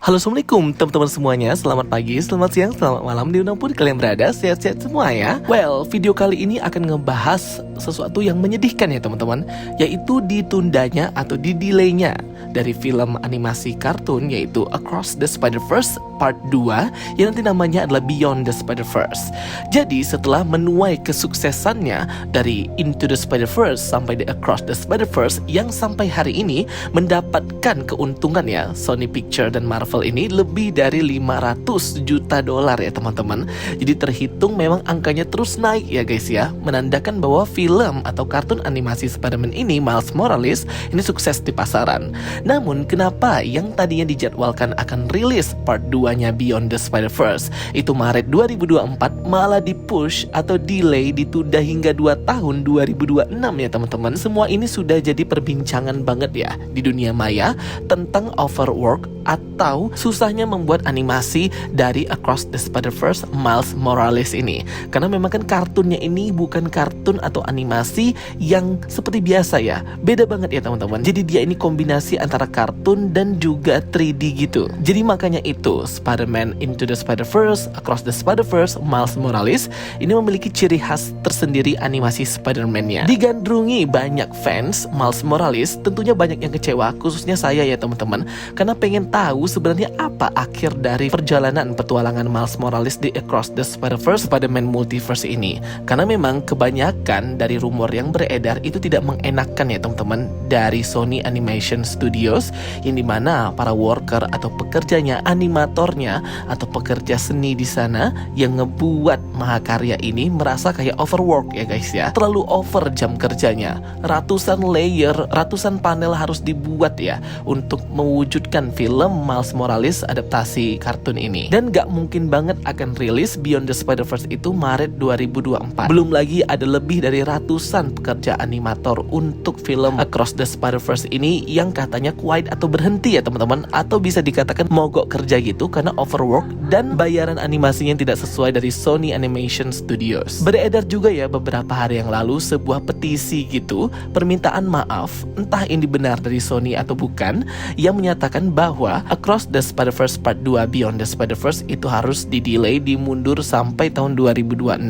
Halo, assalamualaikum teman-teman semuanya. Selamat pagi, selamat siang, selamat malam dimanapun kalian berada. Sehat-sehat semua ya. Well, video kali ini akan ngebahas sesuatu yang menyedihkan ya teman-teman, yaitu ditundanya atau didelaynya dari film animasi kartun yaitu Across the Spider-Verse Part 2 yang nanti namanya adalah Beyond the Spider-Verse. Jadi setelah menuai kesuksesannya dari Into the Spider-Verse sampai the Across the Spider-Verse yang sampai hari ini mendapatkan keuntungan ya, Sony Picture dan Marvel ini lebih dari 500 juta dolar ya teman-teman. Jadi terhitung memang angkanya terus naik ya guys ya, menandakan bahwa film atau kartun animasi Spider-Man ini, Miles Morales, ini sukses di pasaran. Namun kenapa yang tadinya dijadwalkan akan rilis part 2-nya Beyond the Spider-Verse itu Maret 2024 malah dipush atau delay, ditunda hingga 2 tahun 2026 ya teman-teman. Semua ini sudah jadi perbincangan banget ya di dunia maya tentang overwork atau susahnya membuat animasi dari Across the Spider-Verse Miles Morales ini. Karena memang kan kartunnya ini bukan kartun atau animasi yang seperti biasa ya. Beda banget ya teman-teman. Jadi dia ini kombinasi antara kartun dan juga 3D gitu. Jadi makanya itu Spider-Man Into the Spider-Verse, Across the Spider-Verse Miles Morales ini memiliki ciri khas tersendiri animasi Spider-Man-nya. Digandrungi banyak fans Miles Morales, tentunya banyak yang kecewa, khususnya saya ya teman-teman, karena pengen tahu sebenarnya apa akhir dari perjalanan petualangan Miles Morales di Across the Spider-Verse Spider-Man Multiverse ini. Karena memang kebanyakan dari rumor yang beredar itu tidak mengenakan ya teman-teman dari Sony Animation Studios, yang dimana para worker atau pekerjanya, animatornya atau pekerja seni di sana yang ngebuat mahakarya ini merasa kayak overwork ya guys ya. Terlalu over jam kerjanya, ratusan layer, ratusan panel harus dibuat ya untuk mewujudkan film Miles Morales adaptasi kartun ini. Dan gak mungkin banget akan rilis Beyond the Spider-Verse itu Maret 2024. Belum lagi ada lebih dari ratusan pekerja animator untuk film Across the Spider-Verse ini yang katanya quiet atau berhenti ya teman-teman, atau bisa dikatakan mogok kerja gitu karena overwork dan bayaran animasinya yang tidak sesuai dari Sony Animation Studios. Beredar juga ya beberapa hari yang lalu sebuah petisi gitu, permintaan maaf, entah ini benar dari Sony atau bukan, yang menyatakan bahwa Across the Spider-Verse Part 2 Beyond the Spider-Verse itu harus didelay, dimundur sampai tahun 2026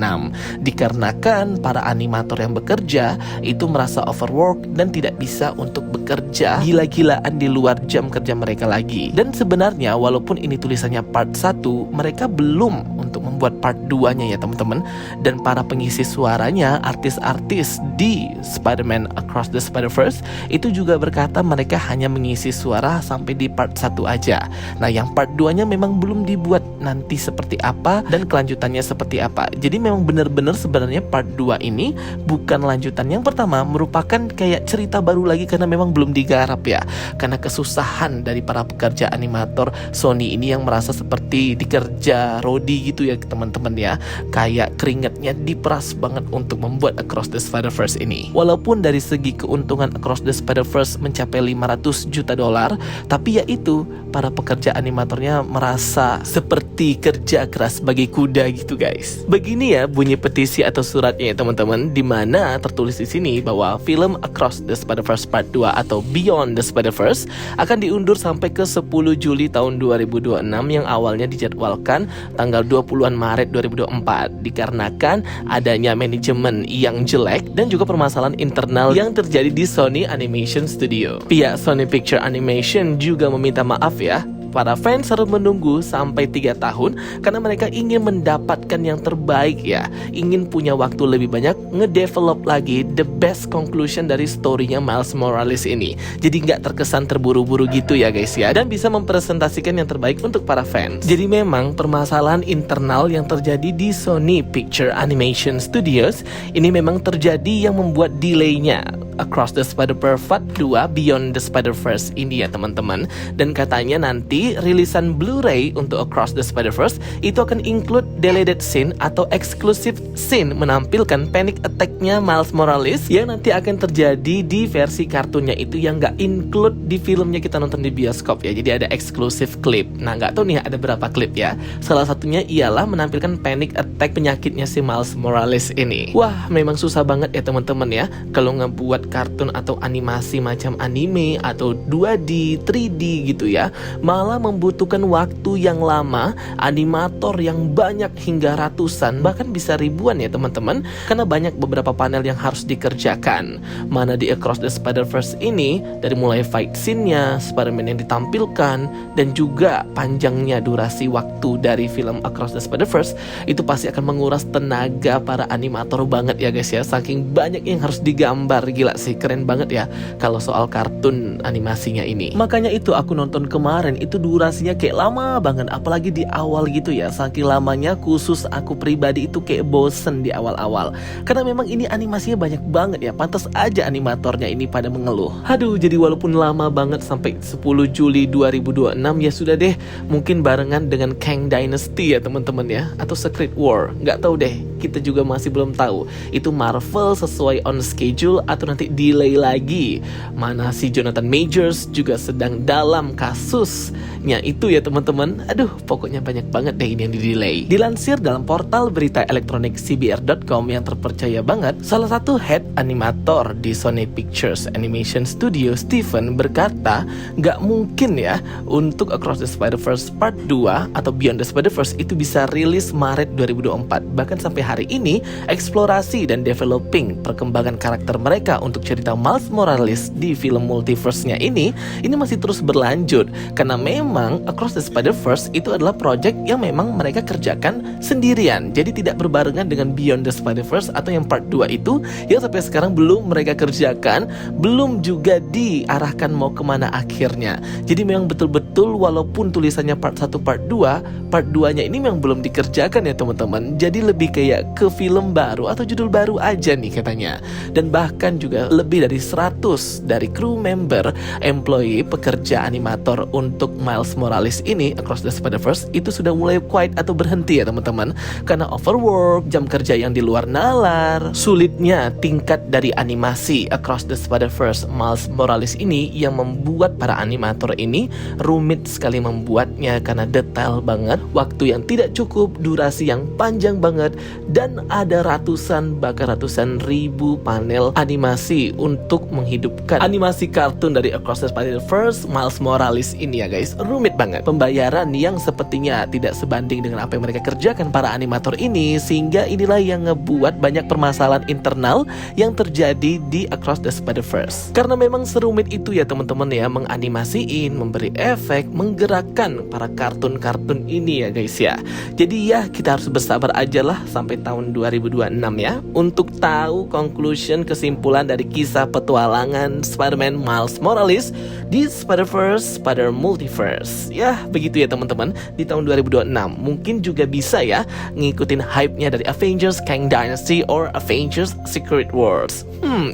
dikarenakan para animator yang bekerja itu merasa overwork dan tidak bisa untuk bekerja gila-gilaan di luar jam kerja mereka lagi. Dan sebenarnya walaupun ini tulisannya part 1, mereka belum untuk membuat part 2-nya ya teman-teman. Dan para pengisi suaranya, artis-artis di Spider-Man Across the Spider-Verse itu juga berkata mereka hanya mengisi suara sampai di part 1 aja. Nah yang part 2-nya memang belum dibuat nanti seperti apa dan kelanjutannya seperti apa. Jadi memang benar-benar sebenarnya part 2 ini bukan lanjutan. Yang pertama merupakan kayak cerita baru lagi karena memang belum digarap ya, karena kesusahan dari para pekerja animator Sony ini yang merasa seperti dikerja rodi gitu ya teman-teman ya, kayak keringatnya diperas banget untuk membuat Across the Spider-Verse ini. Walaupun dari segi keuntungan Across the Spider-Verse mencapai 500 juta dolar, tapi ya itu para pekerja animatornya merasa seperti kerja keras bagi kuda gitu guys. Begini ya bunyi petisi atau suratnya ya teman-teman, di mana tertulis di sini bahwa film Across the Spider-Verse Part 2 atau Beyond the Spider-Verse akan diundur sampai ke 10 Juli tahun 2026 yang awalnya dijadwalkan tanggal 20-an Maret 2024 dikarenakan adanya manajemen yang jelek dan juga permasalahan internal yang terjadi di Sony Animation Studio. Pihak Sony Picture Animation juga meminta maaf ya, para fans harus menunggu sampai 3 tahun karena mereka ingin mendapatkan yang terbaik ya, ingin punya waktu lebih banyak ngedevelop lagi the best conclusion dari storynya Miles Morales ini. Jadi nggak terkesan terburu-buru gitu ya guys ya, dan bisa mempresentasikan yang terbaik untuk para fans. Jadi memang permasalahan internal yang terjadi di Sony Picture Animation Studios ini memang terjadi yang membuat delaynya Across the Spider-Verse Part 2 Beyond the Spider-Verse ini ya teman-teman. Dan katanya nanti rilisan Blu-ray untuk Across the Spider-Verse itu akan include deleted scene atau exclusive scene menampilkan panic attack-nya Miles Morales yang nanti akan terjadi di versi kartunnya itu, yang gak include di filmnya kita nonton di bioskop ya. Jadi ada exclusive clip. Nah gak tahu nih ada berapa klip ya. Salah satunya ialah menampilkan panic attack penyakitnya si Miles Morales ini. Wah memang susah banget ya teman-teman ya kalau ngebuat membuat kartun atau animasi macam anime atau 2D, 3D gitu ya, malah membutuhkan waktu yang lama, animator yang banyak hingga ratusan, bahkan bisa ribuan ya teman-teman, karena banyak beberapa panel yang harus dikerjakan. Mana di Across the Spider-Verse ini, dari mulai fight scene-nya, Spider-Man yang ditampilkan, dan juga panjangnya durasi waktu dari film Across the Spider-Verse, itu pasti akan menguras tenaga para animator banget ya guys ya. Saking banyak yang harus digambar, gila sih, keren banget ya kalau soal kartun animasinya ini. Makanya itu aku nonton kemarin, itu durasinya kayak lama banget, apalagi di awal gitu ya. Saking lamanya, khusus aku pribadi itu kayak bosen di awal-awal, karena memang ini animasinya banyak banget ya. Pantas aja animatornya ini pada mengeluh. Aduh, jadi walaupun lama banget sampai 10 Juli 2026, ya sudah deh, mungkin barengan dengan Kang Dynasty ya teman-teman ya, atau Secret War, nggak tahu deh, kita juga masih belum tahu itu Marvel sesuai on schedule atau nanti delay lagi. Mana si Jonathan Majors juga sedang dalam kasusnya itu ya teman-teman. Aduh, pokoknya banyak banget deh ini yang di delay. Dilansir dalam portal berita elektronik CBR.com yang terpercaya banget, salah satu head animator di Sony Pictures Animation Studio, Steven, berkata nggak mungkin ya untuk Across the Spider-Verse Part 2 atau Beyond the Spider-Verse itu bisa rilis Maret 2024. Bahkan sampai hari ini, eksplorasi dan developing perkembangan karakter mereka untuk cerita Miles Morales di film multiverse-nya ini masih terus berlanjut. Karena memang Across the Spider-Verse itu adalah project yang memang mereka kerjakan sendirian. Jadi tidak berbarengan dengan Beyond the Spider-Verse atau yang Part 2 itu yang sampai sekarang belum mereka kerjakan, belum juga diarahkan mau kemana akhirnya. Jadi memang betul-betul walaupun tulisannya Part 1, Part 2, Part 2-nya ini memang belum dikerjakan ya teman-teman. Jadi lebih kayak ke film baru atau judul baru aja nih katanya. Dan bahkan juga lebih dari 100 dari kru member, employee, pekerja animator untuk Miles Morales ini Across the Spider-Verse itu sudah mulai quiet atau berhenti ya teman-teman, karena overwork, jam kerja yang di luar nalar, sulitnya tingkat dari animasi Across the Spider-Verse Miles Morales ini yang membuat para animator ini rumit sekali membuatnya karena detail banget, waktu yang tidak cukup, durasi yang panjang banget, dan ada ratusan bahkan ratusan ribu panel animasi untuk menghidupkan animasi kartun dari Across the Spider-Verse Miles Morales ini ya guys. Rumit banget, pembayaran yang sepertinya tidak sebanding dengan apa yang mereka kerjakan para animator ini, sehingga inilah yang ngebuat banyak permasalahan internal yang terjadi di Across the Spider-Verse. Karena memang serumit itu ya teman-teman ya, menganimasiin, memberi efek, menggerakkan para kartun-kartun ini ya guys ya. Jadi ya kita harus bersabar aja lah sampai tahun 2026 ya, untuk tahu conclusion, kesimpulan dari kisah petualangan Spider-Man Miles Morales di Spider-Verse, Spider-Multiverse. Ya begitu ya teman-teman, di tahun 2026 mungkin juga bisa ya ngikutin hype-nya dari Avengers Kang Dynasty or Avengers Secret Wars.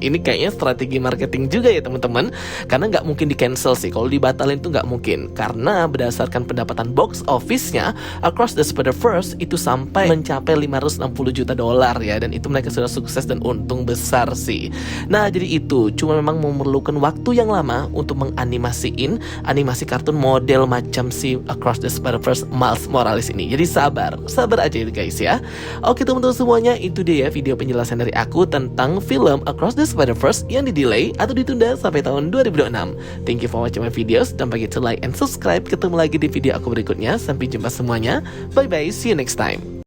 Ini kayaknya strategi marketing juga ya teman-teman, karena nggak mungkin di cancel sih. Kalau dibatalin tuh nggak mungkin, karena berdasarkan pendapatan box office-nya Across the Spider-Verse itu sampai mencapai 560 juta dolar ya, dan itu mereka sudah sukses dan untung besar sih. Nah jadi itu cuma memang memerlukan waktu yang lama untuk menganimasiin animasi kartun model macam si Across the Spider-Verse Miles Morales ini. Jadi sabar aja guys ya. Oke teman-teman semuanya, itu dia ya video penjelasan dari aku tentang film Across the Spider-Verse yang di-delay atau ditunda sampai tahun 2026. Thank you for watching my videos, don't forget to like and subscribe. Ketemu lagi di video aku berikutnya. Sampai jumpa semuanya, bye bye, see you next time.